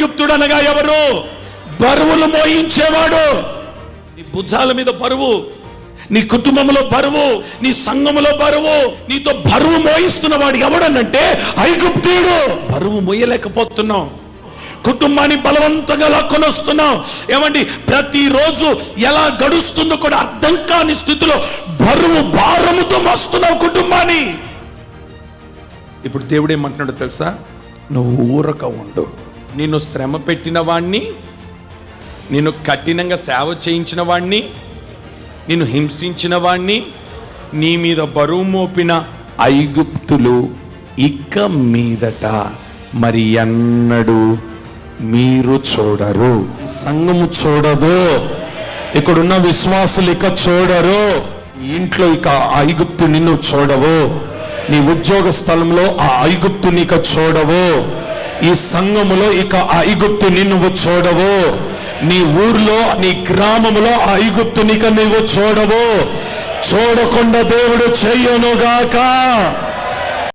ఐగుప్తుడు అనగా ఎవరు? బరువులు మోయించేవాడు. నీ భుజాల మీద బరువు, నీ కుటుంబంలో బరువు, నీ సంఘములో బరువు, నీతో బరువు మోయిస్తున్న వాడు ఎవడనంటే ఐగుప్తుడు. బరువు మోయలేకపోతున్నాం, కుటుంబాన్ని బలవంతంగా లాక్కొని వస్తున్నాం. ఏమండి, ప్రతిరోజు ఎలా గడుస్తుందో కూడా అర్థం కాని స్థితిలో బరువు భారముతో మోస్తున్నావు కుటుంబాన్ని. ఇప్పుడు దేవుడు ఏమంటున్నాడో తెలుసా? నువ్వు ఊరక ఉండు. నిన్ను శ్రమ పెట్టిన వాణ్ణి, నిన్ను కఠినంగా సేవ చేయించిన వాణ్ణి, నిన్ను హింసించిన వాణ్ణి, నీ మీద బరువు మోపిన ఐగుప్తులు ఇక మీదట మరి ఎన్నడూ మీరు చూడరు. సంఘము చూడదు, ఇక్కడున్న విశ్వాసులు ఇక చూడరు. ఇంట్లో ఇక ఐగుప్తు నిన్ను చూడవు, నీ ఉద్యోగ స్థలంలో ఆ ఐగుప్తు నీకు చూడవు, ఈ సంఘములో ఇక ఐగుప్తు నిన్ను చూడవు, నీ ఊర్లో నీ గ్రామంలో ఐగుప్తు నీకు నువ్వు చూడవు. చూడకుండా దేవుడు చెయ్యనుగాక.